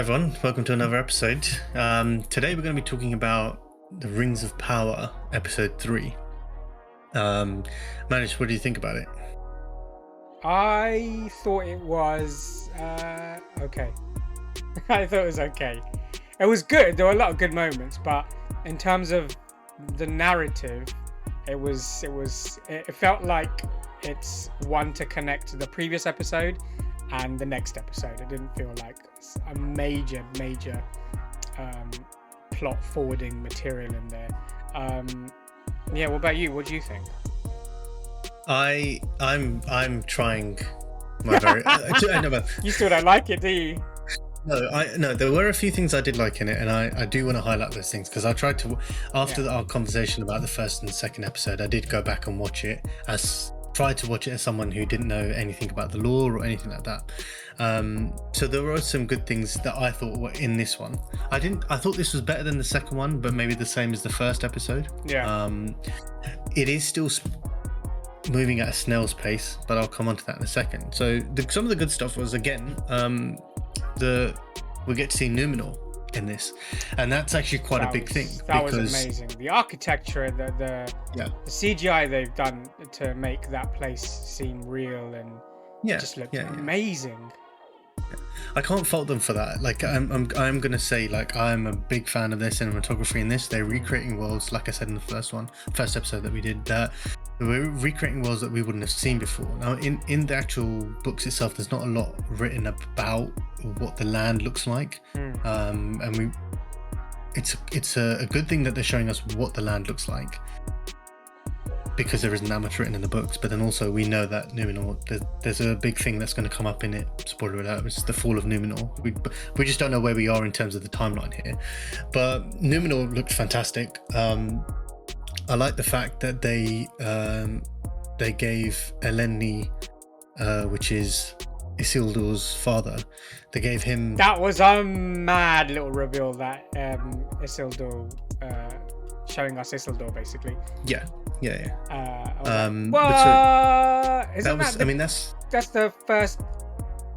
everyone, welcome to another episode. Today we're going to be talking about the Rings of Power, episode 3. Manish, what do you think about it? I thought it was okay. I thought it was okay. It was good. There were a lot of good moments, but in terms of the narrative, it felt like it's one to connect to the previous episode and the next episode. It didn't feel like a major plot forwarding material in there. Yeah, what about you? What do you think? I'm trying my very. You still don't like it, do you? No. There were a few things I did like in it, and I do want to highlight those things because I tried to after our conversation about the first and second episode. I did go back and watch it as someone who didn't know anything about the lore or anything like that. So there were some good things that I thought were in this one. I thought this was better than the second one, but maybe the same as the first episode. Yeah. It is still moving at a snail's pace, but I'll come on to that in a second. So some of the good stuff was, again, we get to see Numenor in this, and that's actually quite a big thing. That was amazing. The architecture, the CGI they've done to make that place seem real and just looked amazing. I can't fault them for that. Like I'm gonna say, like, I'm a big fan of their cinematography in this. They're recreating worlds, like I said in the first episode that we did, that we're recreating worlds that we wouldn't have seen before. Now in the actual books itself, there's not a lot written about what the land looks like. And it's a good thing that they're showing us what the land looks like, because there isn't that much written in the books. But then also we know that Numenor, there's a big thing that's going to come up in it. Spoiler alert, it's the fall of Numenor. We just don't know where we are in terms of the timeline here. But Numenor looked fantastic. I like the fact that they gave Eleni, which is Isildur's father, they gave him... That was a mad little reveal, that Isildur, showing us Isildur, basically. Yeah. That's the first...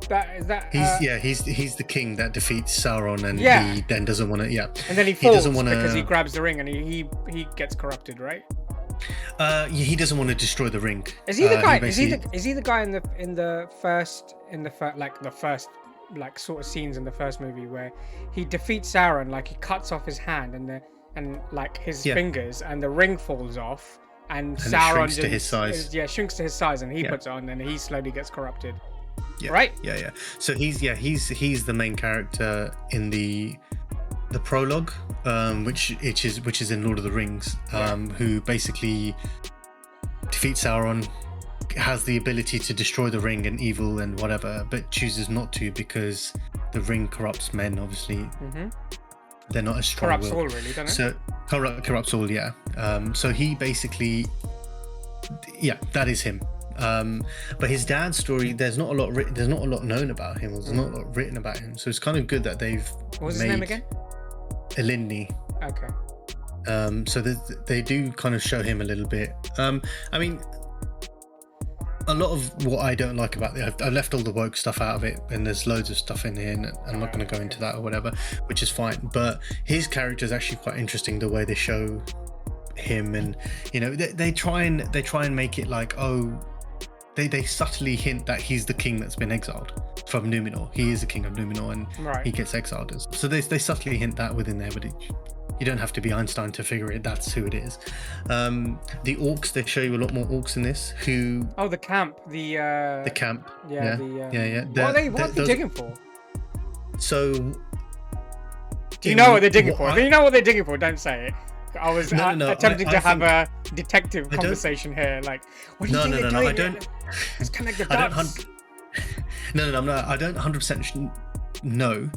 He's the king that defeats Sauron, and he then doesn't want to. And then he falls because he grabs the ring and he gets corrupted, right? He doesn't want to destroy the ring. Is he the guy? Is he the guy in the first sort of scenes in the first movie where he defeats Sauron, like he cuts off his hand and like his fingers, and the ring falls off, and Sauron shrinks to his size. Shrinks to his size, and he puts it on, and he slowly gets corrupted. Yeah. Right? Yeah. So he's the main character in the prologue, which is in Lord of the Rings, who basically defeats Sauron, has the ability to destroy the ring and evil and whatever, but chooses not to because the ring corrupts men, obviously. Mm-hmm. They're not as strong. Corrupts all, really, doesn't it? So corrupts all, yeah. So he basically, that is him. But his dad's story, there's not a lot known about him. There's not a lot written about him. So it's kind of good that they've What was his name again? Eleni. Okay. So they do kind of show him a little bit. I mean, a lot of what I don't like about it, I left all the woke stuff out of it, and there's loads of stuff in here, and I'm not going to go into that or whatever, which is fine. But his character is actually quite interesting, the way they show him, and they try and make it like, they subtly hint that he's the king that's been exiled from Numenor. He is the king of Numenor, and he gets exiled. So they subtly hint that within there, but you don't have to be Einstein to figure it. That's who it is. The orcs, they show you a lot more orcs in this. The camp. The camp. Yeah. What are they digging for? So. Do you know what they're digging for? If you know what they're digging for, don't say it. I was attempting to have a detective conversation here. Like, what do you think they're doing? I don't. Let's connect the dots. I'm not. I don't 100% know,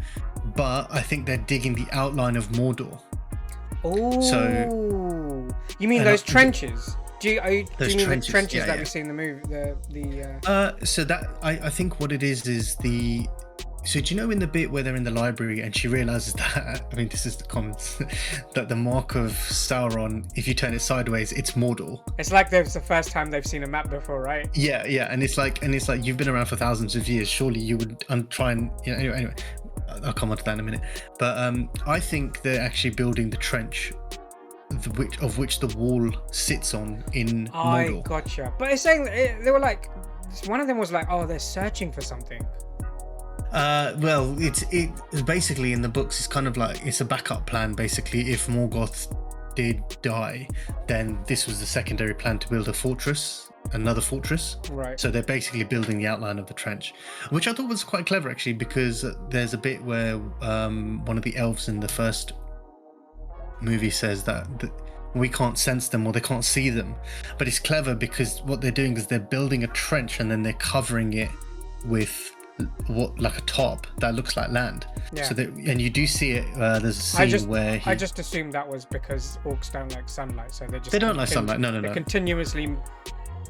but I think they're digging the outline of Mordor. Oh. So you mean those trenches? Do you mean the trenches that we see in the movie? So that I think what it is the. So do you know in the bit where they're in the library and she realizes that, I mean, this is the comments, that the mark of Sauron, if you turn it sideways, it's Mordor. It's like it's the first time they've seen a map before, right? Yeah, and it's like you've been around for thousands of years. Surely you would try and anyway. I'll come on to that in a minute. But I think they're actually building the trench, of which the wall sits on in I Mordor. gotcha. But it's saying they were like, one of them was like, oh, they're searching for something. Well, it's basically in the books. It's kind of like it's a backup plan. Basically, if Morgoth did die, then this was the secondary plan to build another fortress. Right. So they're basically building the outline of the trench, which I thought was quite clever actually, because there's a bit where one of the elves in the first movie says that we can't sense them or they can't see them, but it's clever because what they're doing is they're building a trench and then they're covering it with like a top that looks like land. Yeah. So that, and you do see it. There's a scene where I just assumed that was because orcs don't like sunlight, so they don't like sunlight. No. They're continuously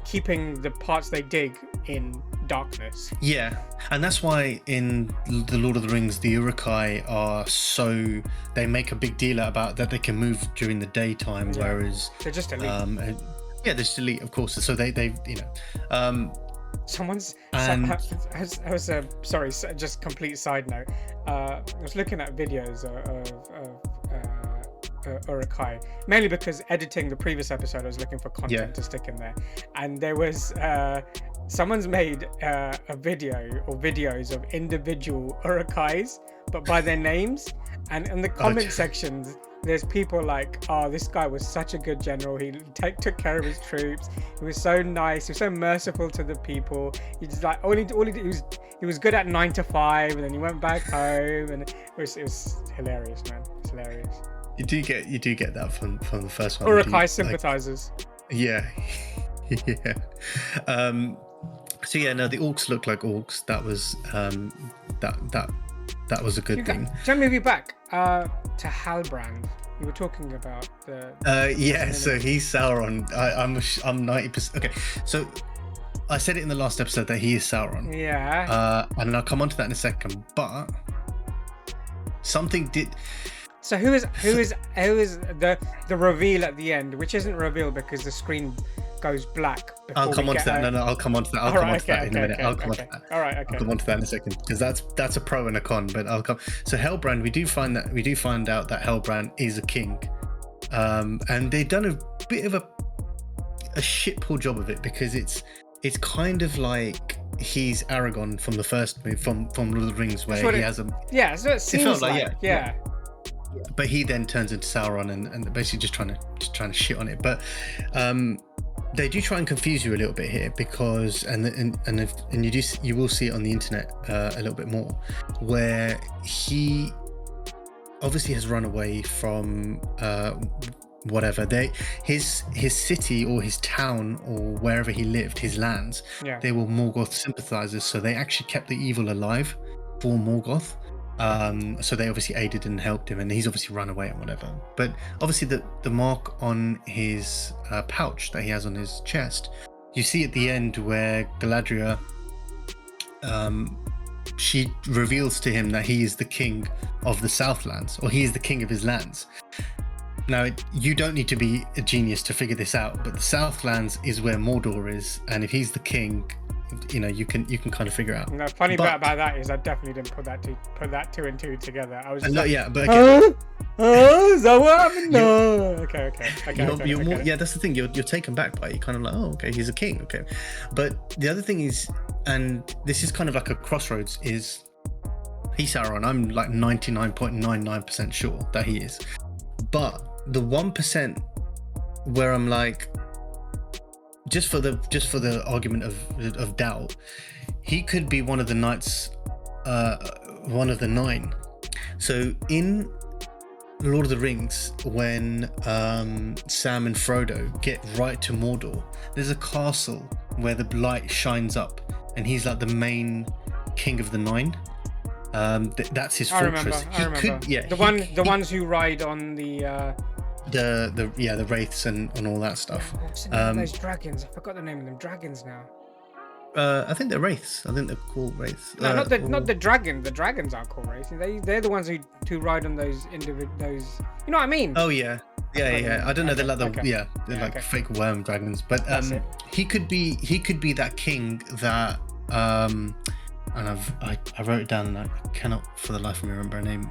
keeping the parts they dig in darkness. Yeah, and that's why in the Lord of the Rings, the Uruk-hai are so, they make a big deal about that they can move during the daytime, whereas they're just elite. They're just elite, of course. So they sorry, just complete side note. I was looking at videos of Uruk-hai, mainly because editing the previous episode, I was looking for content to stick in there, and there was someone's made a video or videos of individual Uruk-hais, but by their names, and in the comment sections there's people like, oh, this guy was such a good general, he took care of his troops, he was so nice, he was so merciful to the people, he just like all he did, he was good at 9 to 5, and then he went back home, and it was hilarious, man. It's hilarious. You do get that from the first one. Uruk-hai sympathizers. Yeah. Yeah. So yeah, no, the orcs look like orcs. That was that was a good thing. Let me move you back to Halbrand. You were talking about the. Yeah. So he's Sauron. I'm 90%. Okay. So I said it in the last episode that he is Sauron. Yeah. And I'll come on to that in a second. But something did. So who is the reveal at the end, which isn't revealed because the screen goes black. I'll come on to that. No, I'll come on to that. I'll come on to that in a minute. I'll come on to that. All right, okay. I'll come on to that in a second because that's a pro and a con. But I'll come. So Hellbrand, we do find out that Hellbrand is a king, and they've done a bit of a shit poor job of it because it's kind of like he's Aragorn from the first movie from Lord of the Rings, where he has a so it seems yeah. But he then turns into Sauron and basically just trying to shit on it. But they do try and confuse you a little bit here because you will see it on the internet a little bit more, where he obviously has run away from whatever his city or his town or wherever he lived, his lands. Yeah. They were Morgoth sympathizers, so they actually kept the evil alive for Morgoth. So they obviously aided and helped him, and he's obviously run away and whatever. But obviously the mark on his pouch that he has on his chest, you see at the end where Galadriel, she reveals to him that he is the king of the Southlands, or he is the king of his lands. Now, you don't need to be a genius to figure this out, but the Southlands is where Mordor is, and if he's the king, you can kind of figure out. And the funny bit about that is I definitely didn't put that two and two together. I was just no, like, yeah, but again, is that what happened? No. Okay. Yeah, that's the thing. You're taken back by it. You're kind of like, oh, okay, he's a king. Okay, but the other thing is, and this is kind of like a crossroads, is he's Sauron. I'm like 99.99% sure that he is, but the 1% where I'm like, just for the argument of doubt, he could be one of the knights, one of the 9. So in Lord of the Rings, when Sam and Frodo get right to Mordor, there's a castle where the light shines up, and he's like the main king of the 9. That's his fortress. I remember. The ones who ride on the wraiths and all that stuff. What's the name of those dragons? I forgot the name of them. Dragons now. I think they're wraiths. I think they're called wraiths. No, not the dragon. The dragons aren't called wraiths. They're the ones who ride on those those. You know what I mean? Oh yeah. I don't know. They're like fake worm dragons. But he could be that king that and I wrote it down and I cannot for the life of me remember her name.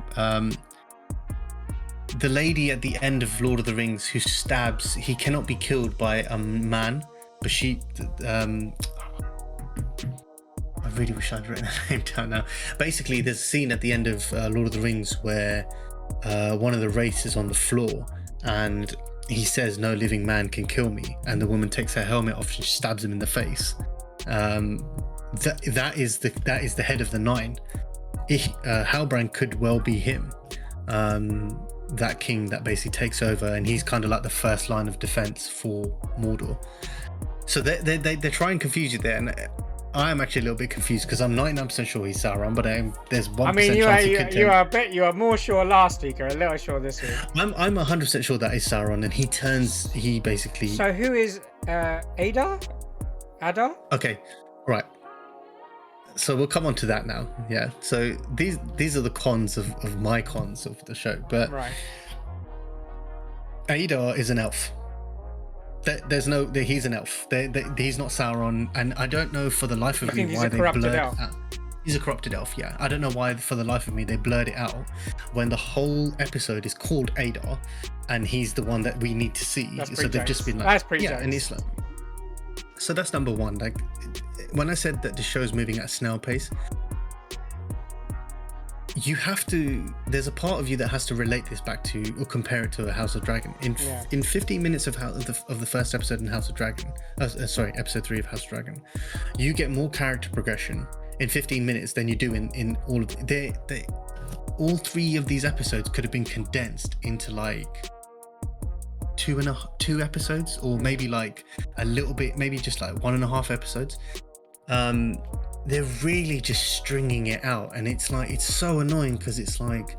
The lady at the end of Lord of the Rings who stabs, he cannot be killed by a man, but she. I really wish I'd written her name down now. Basically, there's a scene at the end of Lord of the Rings where one of the wraiths is on the floor and he says, "No living man can kill me," and the woman takes her helmet off and stabs him in the face. That is the head of the Nine. Halbrand could well be him. That king that basically takes over, and he's kind of like the first line of defense for Mordor. So they try and confuse you there, and I am actually a little bit confused because I'm 99% sure he's Sauron, but there's 1% chance he could turn. You are more sure last week, or a little sure this week. I'm 100% sure that is Sauron, and he basically. So who is Adar? Okay, right. So we'll come on to that now. Yeah. So these are the cons of my cons of the show. But right. Adar is an elf. He's an elf. He's not Sauron, and I don't know for the life of me why they blurred it out. He's a corrupted elf, yeah. I don't know why for the life of me they blurred it out when the whole episode is called Adar, and he's the one that we need to see. So they've just been like, yeah, and it's like. So that's number one. Like, when I said that the show's moving at a snail pace, you have to. There's a part of you that has to relate this back to or compare it to a House of Dragon. In 15 minutes of the first episode in House of Dragon, episode 3 of House of Dragon, you get more character progression in 15 minutes than you do in all of all 3 of these episodes could have been condensed into like 2 episodes, or maybe like a little bit, maybe just like 1.5 episodes. They're really just stringing it out, and it's like, it's so annoying because it's like,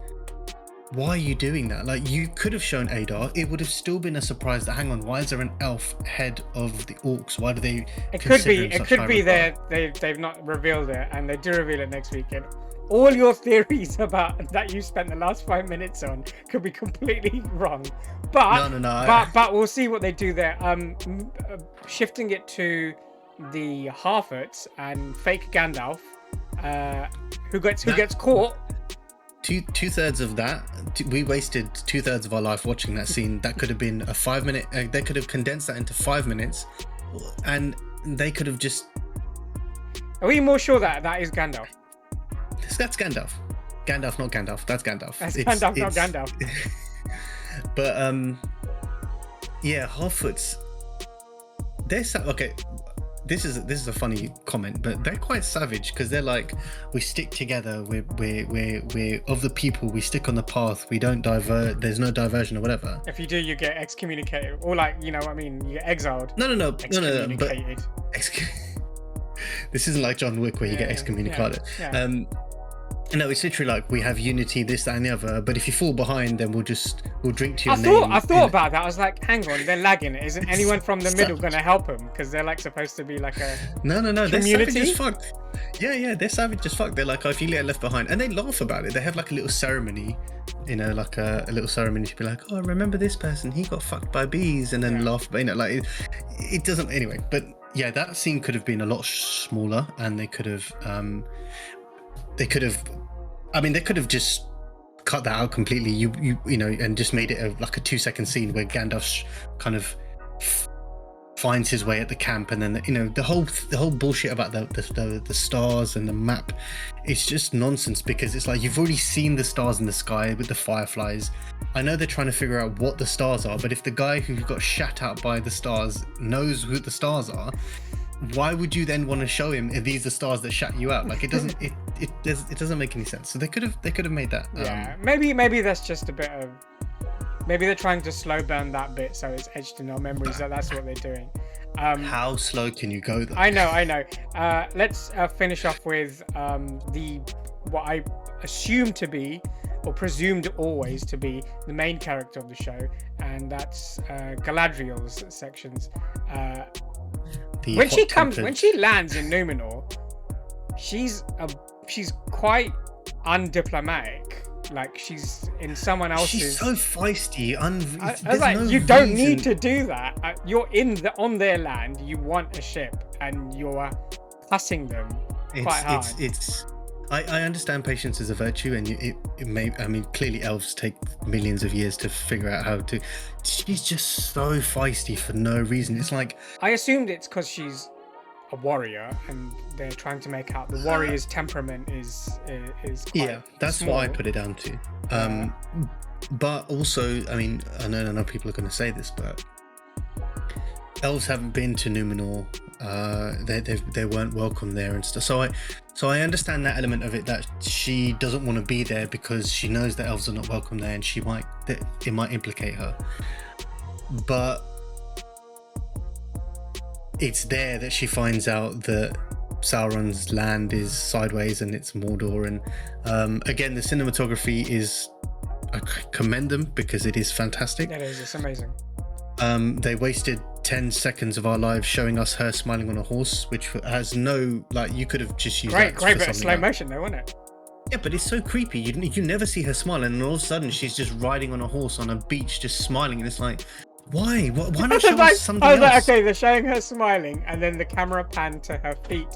why are you doing that? Like, you could have shown Adar. It would have still been a surprise that, hang on, why is there an elf head of the orcs? Why do they? It could be they've not revealed it, and they do reveal it next week. And all your theories about that you spent the last 5 minutes on could be completely wrong. But but we'll see what they do there. Shifting it to the Harfoots and fake Gandalf, who gets caught. Two-thirds of that, we wasted 2/3 of our life watching that scene. That could have been a 5-minute. They could have condensed that into 5 minutes, and they could have just. Are we more sure that is Gandalf? That's Gandalf. Gandalf, not Gandalf. That's Gandalf. That's Gandalf, not Gandalf. But yeah, Harfoots. They're okay. This is a funny comment, but they're quite savage because they're like, we stick together. We're of the people. We stick on the path. We don't divert. There's no diversion or whatever. If you do, you get excommunicated, or like, you know what I mean, you get exiled. No. Excommunicated. This isn't like John Wick where you get excommunicated. Yeah. No, it's literally like, we have unity, this, that, and the other. But if you fall behind, then we'll drink to your name. I thought about that. I was like, hang on, they're lagging. Isn't anyone from the middle going to help them? Because they're like supposed to be like a no. Community? They're savage as fuck. Yeah, they're savage as fuck. They're like, oh, if you get left behind, and they laugh about it. They have like a little ceremony, like a little ceremony to be like, oh, remember this person? He got fucked by bees, and then laugh. But like it doesn't anyway. But yeah, that scene could have been a lot smaller, and they could have. I mean, they could have just cut that out completely. You know, and just made it like a 2-second scene where Gandalf kind of finds his way at the camp, and then the whole bullshit about the stars and the map. It's just nonsense because it's like, you've already seen the stars in the sky with the fireflies. I know they're trying to figure out what the stars are, but if the guy who got shat out by the stars knows who the stars are, why would you then want to show him if these are stars that shut you out? Like, it doesn't it doesn't make any sense. So they could have made that. Yeah, maybe that's just a bit of, maybe they're trying to slow burn that bit so it's etched in our memories that that's what they're doing. How slow can you go though? I know. Let's finish off with what I assume to be, or presumed always to be, the main character of the show, and that's Galadriel's sections. When she lands in Numenor, she's quite undiplomatic. Like, she's in someone else's. She's so feisty. I was like, you don't need to do that. You're on their land. You want a ship, and you're cussing them quite hard. I understand patience is a virtue, and it may. I mean, clearly elves take millions of years to figure out how to. She's just so feisty for no reason. It's like, I assumed it's because she's a warrior, and they're trying to make out the warrior's temperament is quite that's small. what I put it down to. But also, I mean, I know people are going to say this, but elves haven't been to Numenor. They weren't welcome there and stuff. So I understand that element of it, that she doesn't want to be there because she knows that elves are not welcome there, and it might implicate her. But it's there that she finds out that Sauron's land is sideways and it's Mordor. And again, the cinematography is, I commend them because it is fantastic. It is. It's amazing. They wasted 10 seconds of our lives showing us her smiling on a horse, which has no, like, you could have just used great bit of slow motion though, wasn't it? Yeah, but it's so creepy. You never see her smile, and all of a sudden she's just riding on a horse on a beach, just smiling, and it's like, why not show us something else? Like, okay, they're showing her smiling, and then the camera pan to her feet.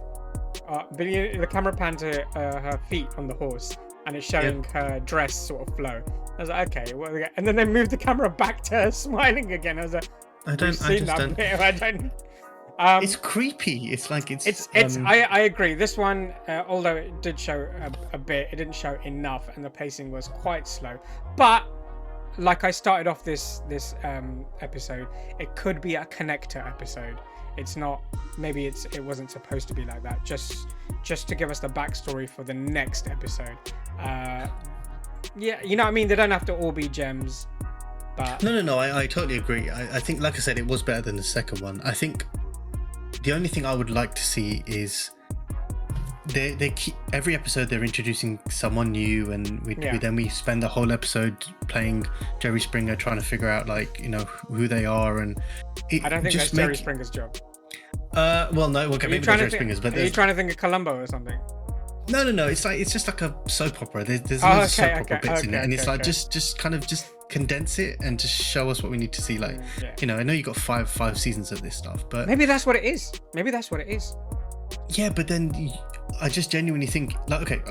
The camera pan to her feet on the horse, and it's showing her dress sort of flow. I was like, okay, and then they moved the camera back to her smiling again. I was like, I don't. It's creepy. It's like it's. I agree. This one, although it did show a bit, it didn't show enough, and the pacing was quite slow. But like I started off this episode, it could be a connector episode. It's not. Maybe it wasn't supposed to be like that. Just to give us the backstory for the next episode. Yeah, you know what I mean. They don't have to all be gems. But No. I totally agree. I think, like I said, it was better than the second one. I think the only thing I would like to see is they keep every episode they're introducing someone new, and we spend the whole episode playing Jerry Springer, trying to figure out, like, you know, who they are. And I don't think that's Jerry Springer's job. Well, no, okay, maybe Jerry Springer's, but are you trying to think of Columbo or something? No. It's just like a soap opera. There's loads of soap opera bits in it, and it's like just kind of just condense it and just show us what we need to see. Like, you know, I know you got five seasons of this stuff, but maybe that's what it is. Yeah, but then I just genuinely think, like, okay,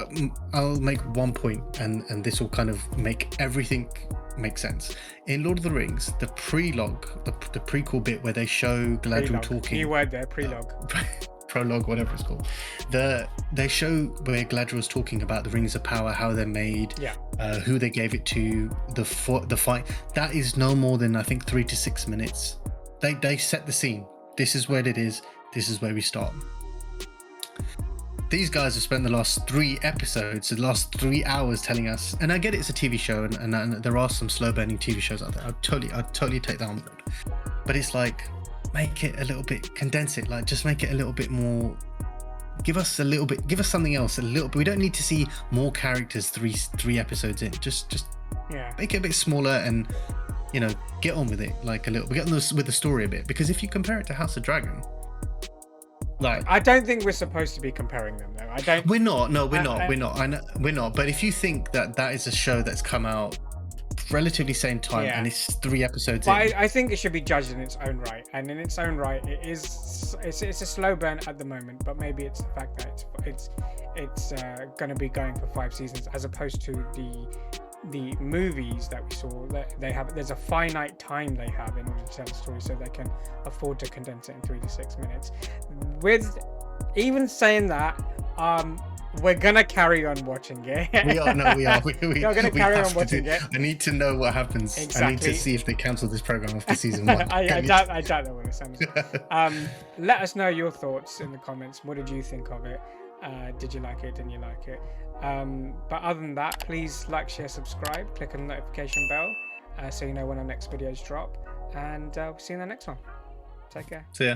I'll make one point, and this will kind of make everything make sense. In Lord of the Rings, the prelogue, the prequel bit where they show Galadriel talking. New word there, prelogue. Prologue, whatever it's called. They show where Galadriel's talking about the rings of power, how they're made, who they gave it to, the fight. That is no more than, I think, 3 to 6 minutes. They set the scene. This is where it is. This is where we start. These guys have spent the last 3 episodes, the last 3 hours telling us, and I get it's a TV show, and there are some slow burning TV shows out there. I'd totally take that on board. But it's like, make it a little bit, condense it, like, just make it a little bit more, give us something else a little bit. We don't need to see more characters three episodes in. Just make it a bit smaller, and, you know, get on with it, like, a little, get on with the story a bit, because if you compare it to House of Dragon, like, I don't think we're supposed to be comparing them, though. We're not. No, we're not. I know, we're not. But if you think that is a show that's come out relatively same time and it's 3 episodes in, I think it should be judged in its own right, and in its own right, it's a slow burn at the moment. But maybe it's the fact that it's going to be going for 5 seasons, as opposed to the movies that we saw. That there's a finite time they have in order to tell the story, so they can afford to condense it in 3 to 6 minutes. With even saying that, we're gonna carry on watching it. We are. We're gonna carry on watching it. I need to know what happens. Exactly. I need to see if they cancel this program after season 1. I doubt know what it sounds like. Let us know your thoughts in the comments. What did you think of it? Did you like it? Didn't you like it? But other than that, please like, share, subscribe, click on the notification bell so you know when our next videos drop, and we'll see you in the next one. Take care. See ya.